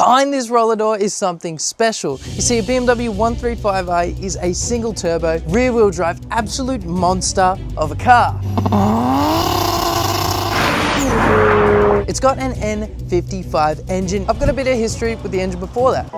Behind this roller door is something special. You see, a BMW 135i is a single turbo, rear wheel drive, absolute monster of a car. It's got an N55 engine. I've got a bit of history with the engine before that.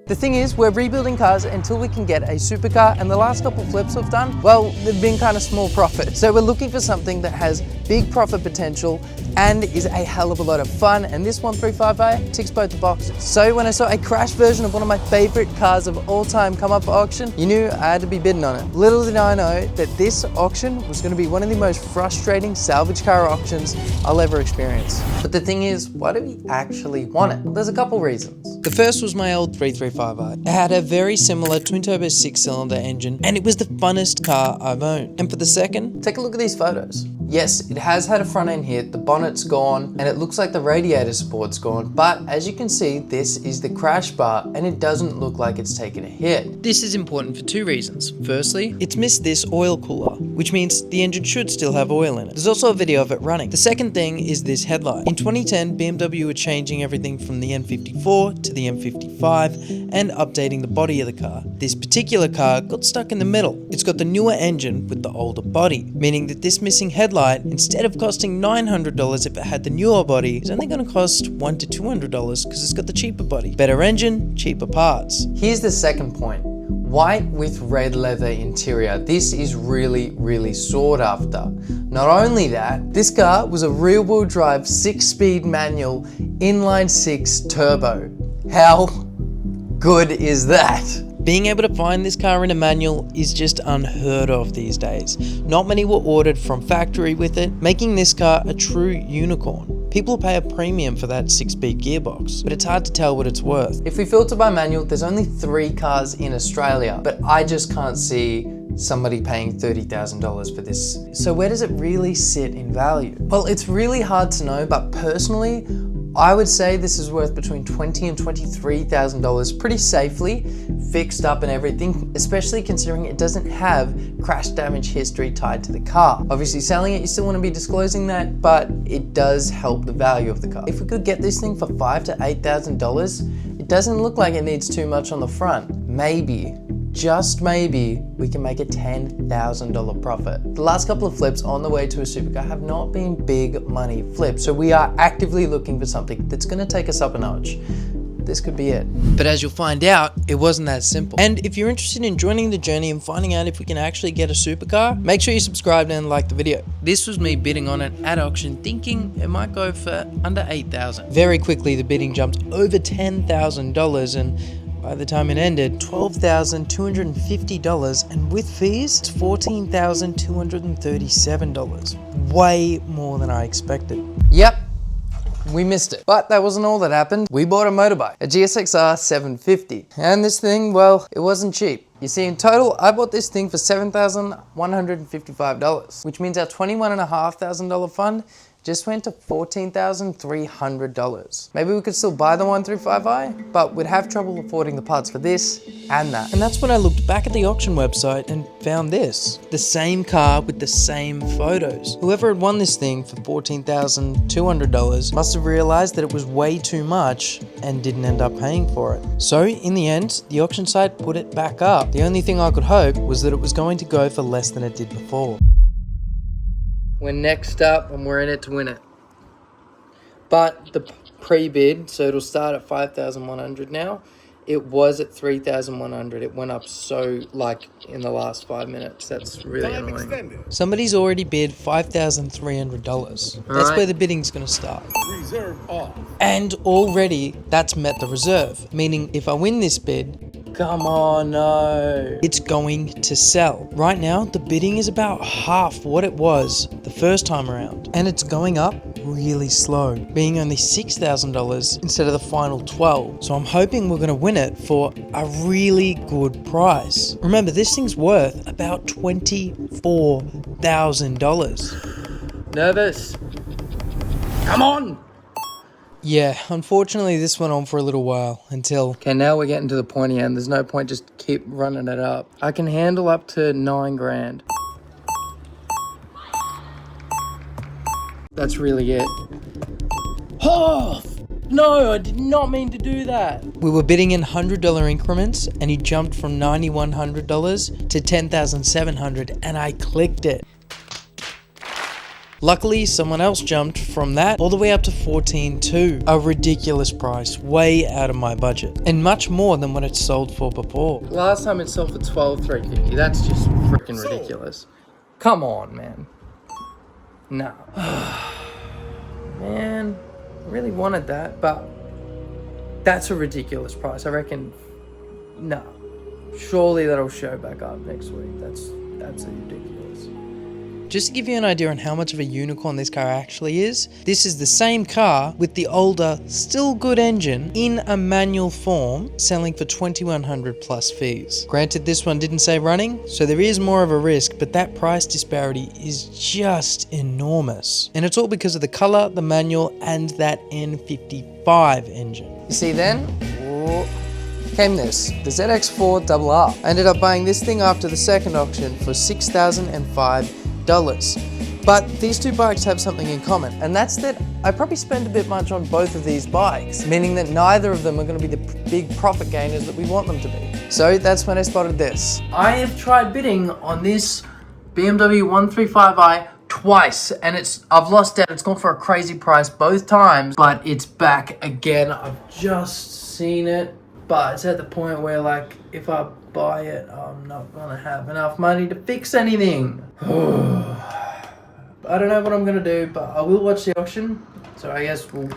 The thing is, we're rebuilding cars until we can get a supercar, and the last couple of flips we've done, well, they've been kind of small profit. So we're looking for something that has big profit potential and is a hell of a lot of fun, and this 135i ticks both the boxes. So when I saw a crash version of one of my favorite cars of all time come up for auction, you knew I had to be bidding on it. Little did I know that this auction was going to be one of the most frustrating salvage car auctions I'll ever experience. But the thing is, why do we actually want it? Well, there's a couple reasons. The first was my old 335i. It had a very similar twin-turbo 6-cylinder engine, and it was the funnest car I've owned. And for the second, take a look at these photos. Yes, it has had a front end hit, the bonnet's gone, and it looks like the radiator support's gone, but as you can see, this is the crash bar, and it doesn't look like it's taken a hit. This is important for two reasons. Firstly, it's missed this oil cooler, which means the engine should still have oil in it. There's also a video of it running. The second thing is this headlight. In 2010, BMW were changing everything from the M54 to the M55 and updating the body of the car. This particular car got stuck in the middle. It's got the newer engine with the older body, meaning that this missing headlight, instead of costing $900 if it had the newer body, is only going to cost $100 to $200 because it's got the cheaper body. Better engine, cheaper parts. Here's the second point. White with red leather interior. This is really, really sought after. Not only that, this car was a rear-wheel drive 6-speed manual inline 6 turbo. How good is that? Being able to find this car in a manual is just unheard of these days. Not many were ordered from factory with it, making this car a true unicorn. People pay a premium for that 6-speed gearbox, but it's hard to tell what it's worth. If we filter by manual, there's only 3 cars in Australia, but I just can't see somebody paying $30,000 for this. So where does it really sit in value? Well, it's really hard to know, but personally, I would say this is worth between $20,000 and $23,000 pretty safely, fixed up and everything, especially considering it doesn't have crash damage history tied to the car. Obviously selling it, you still want to be disclosing that, but it does help the value of the car. If we could get this thing for $5,000 to $8,000, it doesn't look like it needs too much on the front. Maybe, just maybe, we can make a $10,000 profit. The last couple of flips on the way to a supercar have not been big money flips, so we are actively looking for something that's going to take us up a notch. This could be it. But as you'll find out, it wasn't that simple. And if you're interested in joining the journey and finding out if we can actually get a supercar, make sure you subscribe and like the video. This was me bidding on it at auction, thinking it might go for under $8,000. Very quickly, the bidding jumped over $10,000, and by the time it ended, $12,250, and with fees, it's $14,237. Way more than I expected. Yep. We missed it. But that wasn't all that happened. We bought a motorbike, a GSX-R750. And this thing, well, it wasn't cheap. You see, in total, I bought this thing for $7,155, which means our $21,500 fund just went to $14,300. Maybe we could still buy the 135i, but we'd have trouble affording the parts for this and that. And that's when I looked back at the auction website and found this. The same car with the same photos. Whoever had won this thing for $14,200 must have realized that it was way too much and didn't end up paying for it. So in the end, the auction site put it back up. The only thing I could hope was that it was going to go for less than it did before. We're next up and we're in it to win it. But the pre-bid, so it'll start at $5,100 now. It was at $3,100. It went up so, like, in the last 5 minutes. That's really annoying. Extended. Somebody's already bid $5,300. That's where the bidding's going to start. Reserve off. And already that's met the reserve. Meaning if I win this bid, come on, no. It's going to sell. Right now, the bidding is about half what it was the first time around. And it's going up really slow, being only $6,000 instead of the final 12. So I'm hoping we're going to win it for a really good price. Remember, this thing's worth about $24,000. Nervous? Come on! Yeah, unfortunately this went on for a little while until... Okay, now we're getting to the pointy end. There's no point just keep running it up. I can handle up to $9,000. That's really it. Oh! No, I did not mean to do that. We were bidding in $100 increments and he jumped from $9,100 to $10,700 and I clicked it. Luckily, someone else jumped from that all the way up to $14,200. A ridiculous price, way out of my budget. And much more than what it sold for before. Last time it sold for $12,350. That's just freaking ridiculous. Come on, man. No. Man, I really wanted that, but that's a ridiculous price. I reckon, no. Surely that'll show back up next week. That's ridiculous. Just to give you an idea on how much of a unicorn this car actually is, this is the same car with the older, still good engine in a manual form, selling for $2,100 plus fees. Granted, this one didn't say running, so there is more of a risk, but that price disparity is just enormous. And it's all because of the color, the manual, and that N55 engine. You see then? Came this, the ZX-4RR. I ended up buying this thing after the second auction for $6,005. But these two bikes have something in common, and that's that I probably spend a bit much on both of these bikes, meaning that neither of them are going to be the big profit gainers that we want them to be. So that's when I spotted this. I have tried bidding on this BMW 135i twice, and I've lost out. It's gone for a crazy price both times, but it's back again. I've just seen it, but it's at the point where, like, if I buy it, I'm not gonna have enough money to fix anything. I don't know what I'm gonna do, but I will watch the auction, so I guess we'll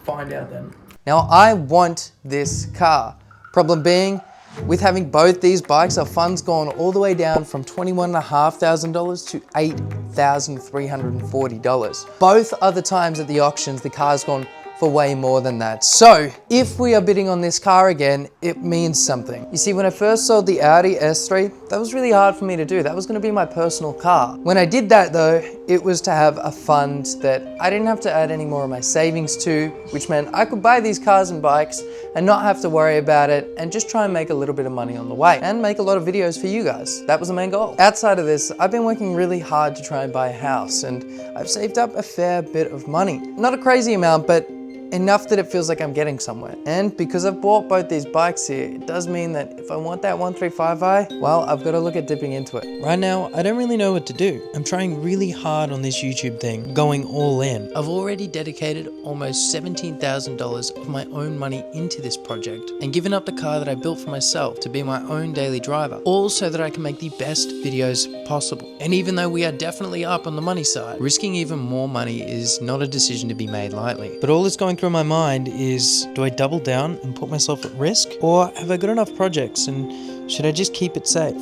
find out then. Now, I want this car. Problem being, with having both these bikes, our fund's gone all the way down from $21,500 to $8,340. Both other times at the auctions, the car's gone for way more than that. So if we are bidding on this car again, it means something. You see, when I first sold the Audi S3, that was really hard for me to do. That was gonna be my personal car. When I did that though, it was to have a fund that I didn't have to add any more of my savings to, which meant I could buy these cars and bikes and not have to worry about it and just try and make a little bit of money on the way and make a lot of videos for you guys. That was the main goal. Outside of this, I've been working really hard to try and buy a house, and I've saved up a fair bit of money. Not a crazy amount, but enough that it feels like I'm getting somewhere. And because I've bought both these bikes here, it does mean that if I want that 135i, well, I've got to look at dipping into it. Right now, I don't really know what to do. I'm trying really hard on this YouTube thing, going all in. I've already dedicated almost $17,000 of my own money into this project and given up the car that I built for myself to be my own daily driver, all so that I can make the best videos possible. And even though we are definitely up on the money side, risking even more money is not a decision to be made lightly. But all that's going through my mind is, do I double down and put myself at risk? Or have I got enough projects and should I just keep it safe?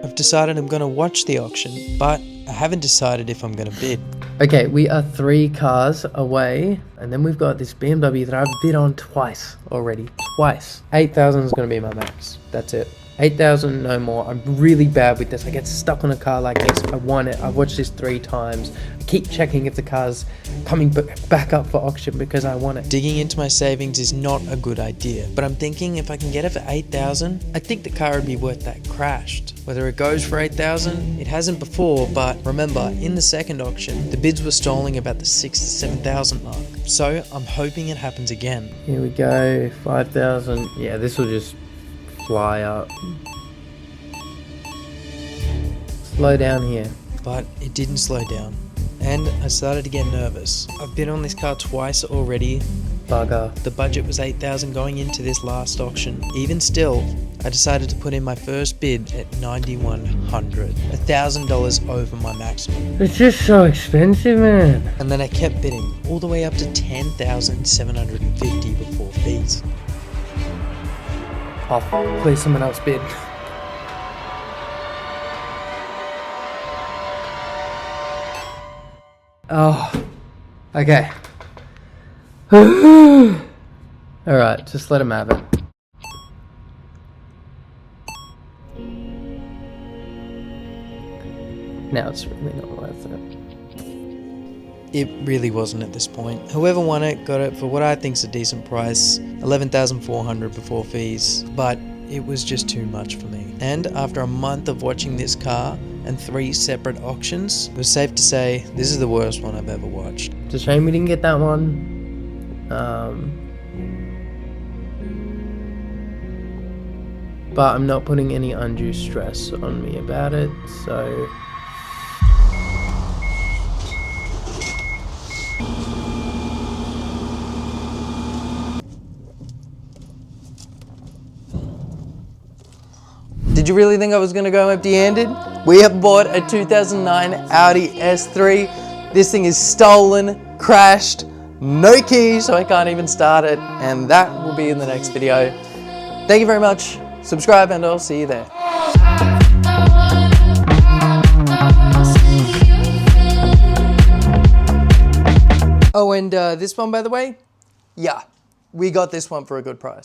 I've decided I'm going to watch the auction, but I haven't decided if I'm going to bid. Okay, we are 3 cars away, and then we've got this BMW that I've bid on twice already. Twice. 8,000 is going to be my max. That's it. 8,000, no more. I'm really bad with this. I get stuck on a car like this. I want it. I've watched this 3 times. I keep checking if the car's coming back up for auction because I want it. Digging into my savings is not a good idea, but I'm thinking if I can get it for 8,000, I think the car would be worth that crashed. Whether it goes for 8,000, it hasn't before, but remember, in the second auction, the bids were stalling about the 6,000 to 7,000 mark. So I'm hoping it happens again. Here we go, 5,000. Yeah, this will just fly up. Slow down here. But it didn't slow down. And I started to get nervous. I've been on this car twice already. Bugger. The budget was 8,000 going into this last auction. Even still, I decided to put in my first bid at $9,100. $1,000 over my maximum. It's just so expensive, man. And then I kept bidding all the way up to $10,750 before fees. Oh, please someone else bid. Oh, okay. Alright, just let him have it. Now it's really not worth it. It really wasn't at this point. Whoever won it got it for what I think's a decent price, $11,400 before fees, but it was just too much for me. And after a month of watching this car and 3 separate auctions, it was safe to say this is the worst one I've ever watched. It's a shame we didn't get that one. but I'm not putting any undue stress on me about it, so... Did you really think I was going to go empty-handed? We have bought a 2009 Audi S3. This thing is stolen, crashed, no keys, so I can't even start it, and that will be in the next video. Thank you very much. Subscribe and I'll see you there. Oh, and this one, by the way, yeah, we got this one for a good price.